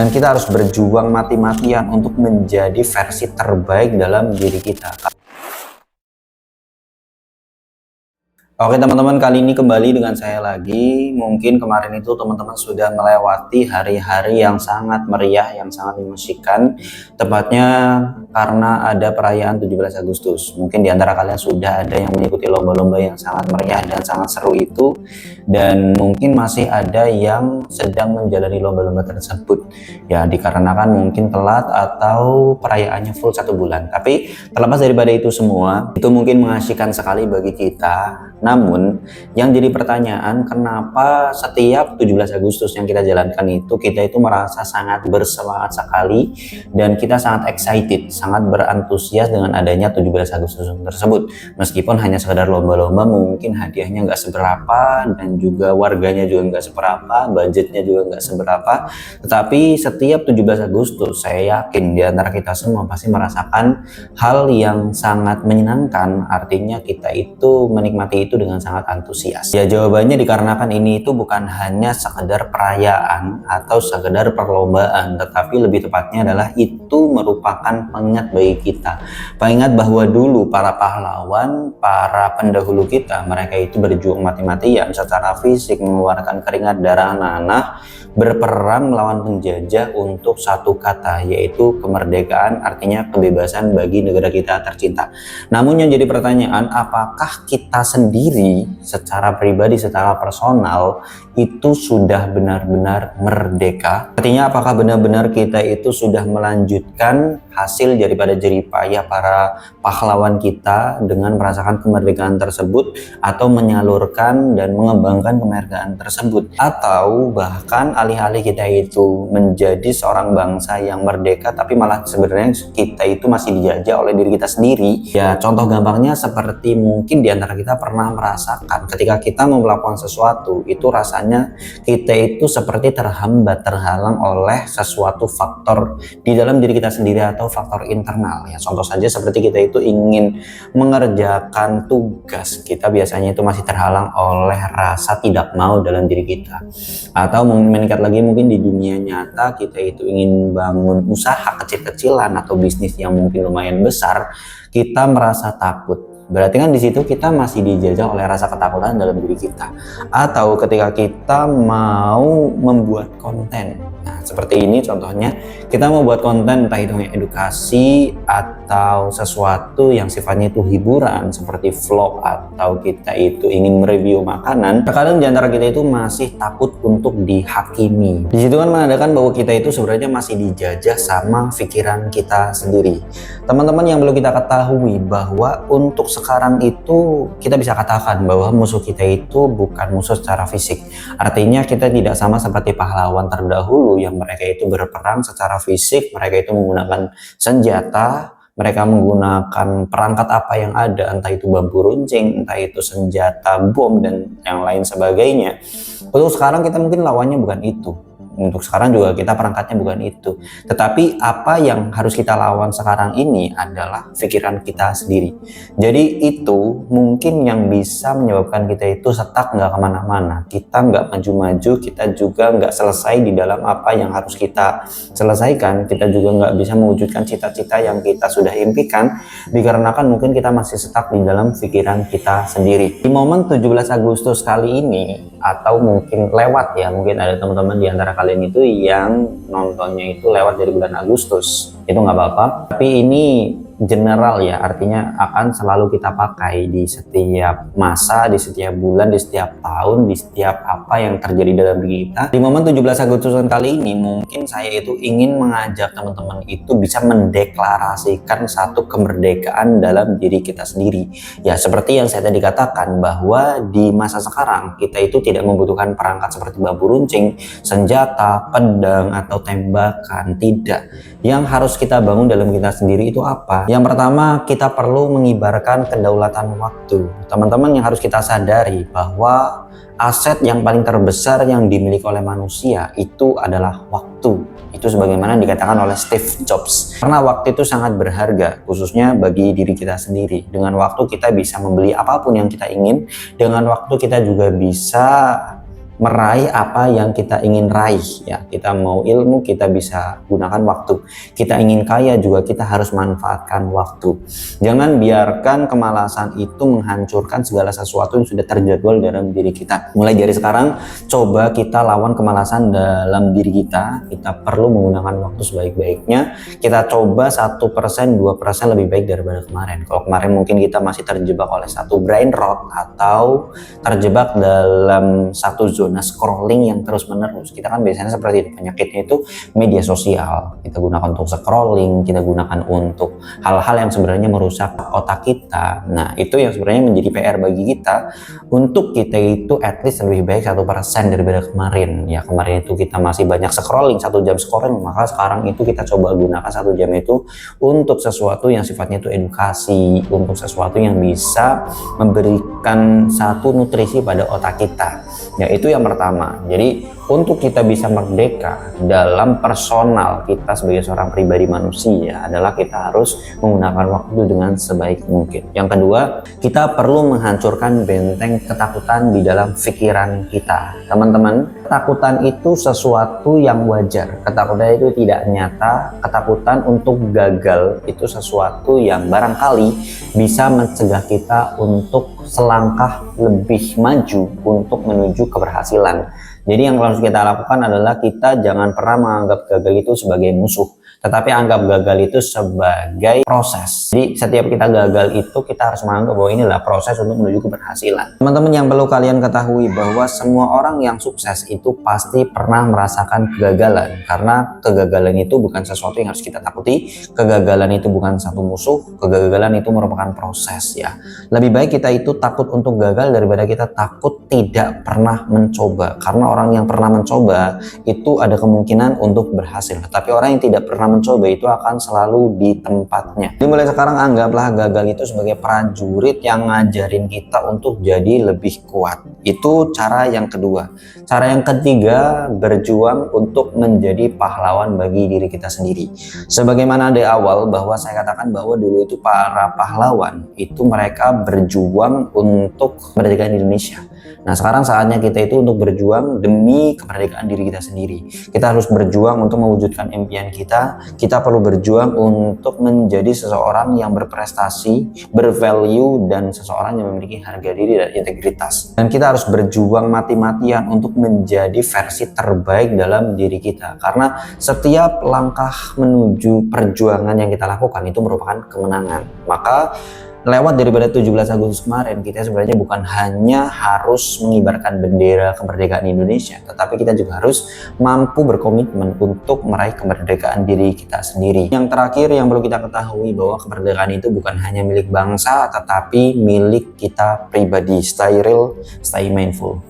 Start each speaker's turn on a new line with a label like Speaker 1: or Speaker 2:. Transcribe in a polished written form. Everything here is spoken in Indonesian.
Speaker 1: Dan kita harus berjuang mati-matian untuk menjadi versi terbaik dalam diri kita. Oke teman-teman, kali ini kembali dengan saya lagi. Mungkin kemarin itu teman-teman sudah melewati hari-hari yang sangat meriah, yang sangat memusikkan. Tepatnya karena ada perayaan 17 Agustus. Mungkin di antara kalian sudah ada yang mengikuti lomba-lomba yang sangat meriah dan sangat seru itu. Dan mungkin masih ada yang sedang menjalani lomba-lomba tersebut. Ya, dikarenakan mungkin telat atau perayaannya full 1 bulan. Tapi terlepas daripada itu semua, itu mungkin mengasihkan sekali bagi kita. Namun yang jadi pertanyaan, kenapa setiap 17 Agustus yang kita jalankan itu kita itu merasa sangat bersemangat sekali dan kita sangat excited, sangat berantusias dengan adanya 17 Agustus tersebut. Meskipun hanya sekedar lomba-lomba, mungkin hadiahnya nggak seberapa dan juga warganya juga nggak seberapa, budgetnya juga nggak seberapa. Tetapi setiap 17 Agustus saya yakin di antara kita semua pasti merasakan hal yang sangat menyenangkan. Artinya kita itu menikmati itu dengan sangat antusias. Ya, jawabannya dikarenakan ini itu bukan hanya sekedar perayaan atau sekedar perlombaan, tetapi lebih tepatnya adalah itu merupakan pengingat bagi kita. Pengingat bahwa dulu para pahlawan, para pendahulu kita, mereka itu berjuang mati-matian secara fisik, mengeluarkan keringat, darah, nanah, berperang melawan penjajah untuk satu kata, yaitu kemerdekaan, artinya kebebasan bagi negara kita tercinta. Namun yang jadi pertanyaan, apakah kita sendiri secara pribadi, secara personal itu sudah benar-benar merdeka? Artinya apakah benar-benar kita itu sudah melanjutkan hasil daripada jerih payah para pahlawan kita dengan merasakan kemerdekaan tersebut, atau menyalurkan dan mengembangkan kemerdekaan tersebut, atau bahkan alih-alih kita itu menjadi seorang bangsa yang merdeka tapi malah sebenarnya kita itu masih dijajah oleh diri kita sendiri. Ya, contoh gampangnya seperti mungkin diantara kita pernah merasakan ketika kita mau melakukan sesuatu itu rasanya kita itu seperti terhambat, terhalang oleh sesuatu faktor di dalam diri kita sendiri atau faktor internal. Ya, contoh saja seperti kita itu ingin mengerjakan tugas, kita biasanya itu masih terhalang oleh rasa tidak mau dalam diri kita. Atau meningkat lagi mungkin di dunia nyata, kita itu ingin bangun usaha kecil-kecilan atau bisnis yang mungkin lumayan besar, kita merasa takut. Berarti kan di situ kita masih dijajah oleh rasa ketakutan dalam diri kita. Atau ketika kita mau membuat konten, nah seperti ini contohnya, kita mau buat konten entah itu edukasi atau sesuatu yang sifatnya itu hiburan seperti vlog, atau kita itu ingin mereview makanan. Terkadang di antara kita itu masih takut untuk dihakimi. Di situ kan menandakan bahwa kita itu sebenarnya masih dijajah sama pikiran kita sendiri. Teman-teman yang perlu kita ketahui bahwa untuk sekarang itu kita bisa katakan bahwa musuh kita itu bukan musuh secara fisik. Artinya kita tidak sama seperti pahlawan terdahulu yang mereka itu berperang secara fisik, mereka itu menggunakan senjata, mereka menggunakan perangkat apa yang ada, entah itu bambu runcing, entah itu senjata bom dan yang lain sebagainya. Untuk sekarang kita mungkin lawannya bukan itu. Untuk sekarang juga kita perangkatnya bukan itu. Tetapi apa yang harus kita lawan sekarang ini adalah pikiran kita sendiri. Jadi itu mungkin yang bisa menyebabkan kita itu stuck, nggak kemana-mana. Kita nggak maju-maju, kita juga nggak selesai di dalam apa yang harus kita selesaikan. Kita juga nggak bisa mewujudkan cita-cita yang kita sudah impikan, dikarenakan mungkin kita masih stuck di dalam pikiran kita sendiri. Di momen 17 Agustus kali ini, atau mungkin lewat ya, mungkin ada teman-teman di antara kalian itu yang nontonnya itu lewat dari bulan Agustus, itu nggak apa-apa, tapi ini general ya, artinya akan selalu kita pakai di setiap masa, di setiap bulan, di setiap tahun, di setiap apa yang terjadi dalam diri kita. Di momen 17 Agustusan kali ini mungkin saya itu ingin mengajak teman-teman itu bisa mendeklarasikan satu kemerdekaan dalam diri kita sendiri. Ya, seperti yang saya tadi katakan bahwa di masa sekarang kita itu tidak membutuhkan perangkat seperti bambu runcing, senjata, pedang atau tembakan, tidak. Yang harus kita bangun dalam kita sendiri itu apa? Yang pertama, kita perlu mengibarkan kedaulatan waktu. Teman-teman yang harus kita sadari bahwa aset yang paling terbesar yang dimiliki oleh manusia itu adalah waktu. Itu sebagaimana dikatakan oleh Steve Jobs. Karena waktu itu sangat berharga, khususnya bagi diri kita sendiri. Dengan waktu kita bisa membeli apapun yang kita ingin. Dengan waktu kita juga bisa meraih apa yang kita ingin raih ya. Kita mau ilmu, kita bisa gunakan waktu. Kita ingin kaya juga, kita harus manfaatkan waktu. Jangan biarkan kemalasan itu menghancurkan segala sesuatu yang sudah terjadwal dalam diri kita. Mulai dari sekarang, coba kita lawan kemalasan dalam diri kita. Kita perlu menggunakan waktu sebaik-baiknya. Kita coba 1%, 2% lebih baik daripada kemarin. Kalau kemarin mungkin kita masih terjebak oleh satu brain rot atau terjebak dalam satu zona scrolling yang terus menerus. Kita kan biasanya seperti itu, penyakitnya itu media sosial. Kita gunakan untuk scrolling, kita gunakan untuk hal-hal yang sebenarnya merusak otak kita. Nah, itu yang sebenarnya menjadi PR bagi kita, untuk kita itu at least lebih baik 1% daripada kemarin. Ya, kemarin itu kita masih banyak scrolling, 1 jam scrolling, maka sekarang itu kita coba gunakan 1 jam itu untuk sesuatu yang sifatnya itu edukasi, untuk sesuatu yang bisa memberikan satu nutrisi pada otak kita. Ya, itu yang pertama. Jadi untuk kita bisa merdeka dalam personal kita sebagai seorang pribadi manusia adalah kita harus menggunakan waktu dengan sebaik mungkin. Yang kedua, kita perlu menghancurkan benteng ketakutan di dalam pikiran kita. Teman-teman, ketakutan itu sesuatu yang wajar. Ketakutan itu tidak nyata. Ketakutan untuk gagal itu sesuatu yang barangkali bisa mencegah kita untuk selangkah lebih maju untuk menuju keberhasilan. Jadi yang harus kita lakukan adalah kita jangan pernah menganggap gagal itu sebagai musuh, tetapi anggap gagal itu sebagai proses. Jadi setiap kita gagal itu kita harus menganggap bahwa inilah proses untuk menuju keberhasilan. Teman-teman, yang perlu kalian ketahui bahwa semua orang yang sukses itu pasti pernah merasakan kegagalan, karena kegagalan itu bukan sesuatu yang harus kita takuti. Kegagalan itu bukan satu musuh, kegagalan itu merupakan proses ya. Lebih baik kita itu takut untuk gagal daripada kita takut tidak pernah mencoba, karena orang yang pernah mencoba itu ada kemungkinan untuk berhasil, tetapi orang yang tidak pernah mencoba itu akan selalu di tempatnya. Jadi mulai sekarang anggaplah gagal itu sebagai prajurit yang ngajarin kita untuk jadi lebih kuat. Itu cara yang kedua. Cara yang ketiga, berjuang untuk menjadi pahlawan bagi diri kita sendiri. Sebagaimana di awal bahwa saya katakan bahwa dulu itu para pahlawan itu mereka berjuang untuk kemerdekaan Indonesia. Nah, sekarang saatnya kita itu untuk berjuang demi kemerdekaan diri kita sendiri. Kita harus berjuang untuk mewujudkan impian kita. Kita perlu berjuang untuk menjadi seseorang yang berprestasi, bervalue, dan seseorang yang memiliki harga diri dan integritas. Dan kita harus berjuang mati-matian untuk menjadi versi terbaik dalam diri kita. Karena setiap langkah menuju perjuangan yang kita lakukan itu merupakan kemenangan. Maka lewat daripada 17 Agustus kemarin, kita sebenarnya bukan hanya harus mengibarkan bendera kemerdekaan Indonesia, tetapi kita juga harus mampu berkomitmen untuk meraih kemerdekaan diri kita sendiri. Yang terakhir yang perlu kita ketahui bahwa kemerdekaan itu bukan hanya milik bangsa, tetapi milik kita pribadi. Stay real, stay mindful.